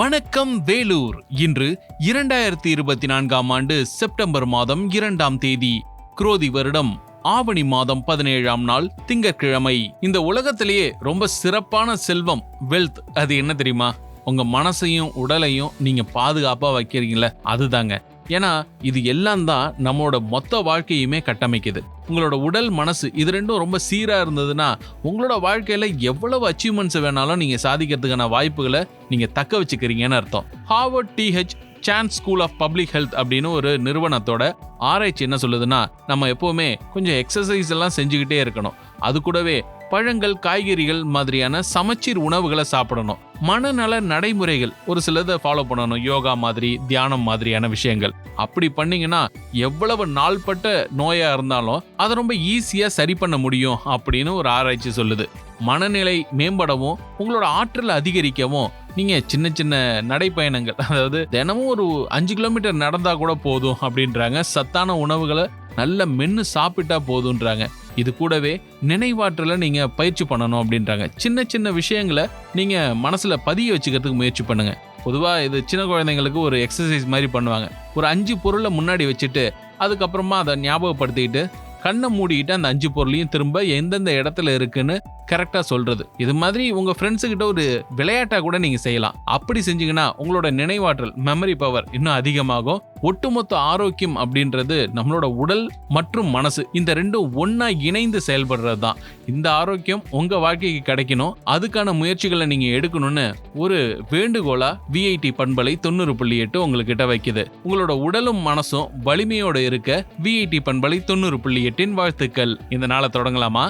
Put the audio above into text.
வணக்கம் வேலூர். இன்று 2024 ஆண்டு செப்டம்பர் மாதம் 2ஆம் தேதி, குரோதி வருடம் ஆவணி மாதம் 17ஆம் நாள் திங்கட்கிழமை. இந்த உலகத்திலேயே ரொம்ப சிறப்பான செல்வம் வெல்த் அது என்ன தெரியுமா? உங்க மனசையும் உடலையும் நீங்க பாதுகாப்பா வைக்கிறீங்கள, அதுதாங்க. ஏன்னா இது எல்லாம் தான் நம்மளோட மொத்த வாழ்க்கையுமே கட்டமைக்குது. உங்களோட உடல் மனசு இது ரெண்டும் ரொம்ப சீரா இருந்ததுன்னா உங்களோட வாழ்க்கையில எவ்வளவு அச்சீவ்மெண்ட்ஸ் வேணாலும் நீங்க சாதிக்கிறதுக்கான வாய்ப்புகளை நீங்க தக்க வச்சுக்கிறீங்கன்னு அர்த்தம். Harvard TH Chan School of Public Health அப்படின்னு ஒரு நிறுவனத்தோட ஆராய்ச்சி என்ன சொல்லுதுன்னா, நம்ம எப்பவுமே கொஞ்சம் எக்ஸசைஸ் எல்லாம் செஞ்சுக்கிட்டே இருக்கணும். அது கூடவே பழங்கள், காய்கறிகள் மாதிரியான சமச்சீர் உணவுகளை சாப்பிடணும். மனநல நடைமுறைகள் ஒரு சிலதை ஃபாலோ பண்ணணும். யோகா மாதிரி, தியானம் மாதிரியான விஷயங்கள். அப்படி பண்ணீங்கன்னா எவ்வளவு நாள்பட்ட நோயா இருந்தாலும் அதை ரொம்ப ஈஸியா சரி பண்ண முடியும் அப்படின்னு ஒரு ஆராய்ச்சி சொல்லுது. மனநிலை மேம்படவும் உங்களோட ஆற்றல் அதிகரிக்கவும் நீங்க சின்ன சின்ன நடைப்பயணங்கள், அதாவது தினமும் ஒரு 5 கிலோமீட்டர் நடந்தா கூட போதும் அப்படின்றாங்க. சத்தான உணவுகளை நல்ல மென்னு சாப்பிட்டா போதுன்றாங்க. இது கூடவே நினைவாற்றலை நீங்க பயிற்சி பண்ணணும் அப்படின்றாங்க. சின்ன சின்ன விஷயங்களை நீங்க மனசுல பதிய வச்சுக்கிறதுக்கு முயற்சி பண்ணுங்க. பொதுவா இது சின்ன குழந்தைங்களுக்கு ஒரு எக்ஸசைஸ் மாதிரி பண்ணுவாங்க. ஒரு 5 பொருளை முன்னாடி வச்சுட்டு அதுக்கப்புறமா அதை ஞாபகப்படுத்திக்கிட்டு கண்ணை மூடிக்கிட்டு அந்த 5 பொருளையும் திரும்ப எந்தெந்த இடத்துல இருக்குன்னு கரெக்டா சொல்றது. இது மாதிரி உங்க ஃப்ரெண்ட்ஸு கிட்ட ஒரு விளையாட்டா கூட நீங்க செய்யலாம். அப்படி செஞ்சீங்கன்னா உங்களோட நினைவாற்றல், மெமரி பவர் இன்னும் அதிகமாகும். ஒட்டுமொத்த ஆரோக்கியம் அப்படின்றது நம்மளோட உடல் மற்றும் மனசு இந்த ரெண்டும் ஒன்னா இணைந்து செயல்படுறது தான். இந்த ஆரோக்கியம் உங்க வாழ்க்கைக்கு கிடைக்கணும், அதுக்கான முயற்சிகளை நீங்க எடுக்கணும்னு ஒரு வேண்டுகோளா VIT பண்பலை 90.8 உங்ககிட்ட வைக்குது. உங்களோட உடலும் மனசும் வலிமையோட இருக்க VIT பண்பலை 90.8 வாழ்த்துக்கள். இந்த நாளை தொடங்கலாமா?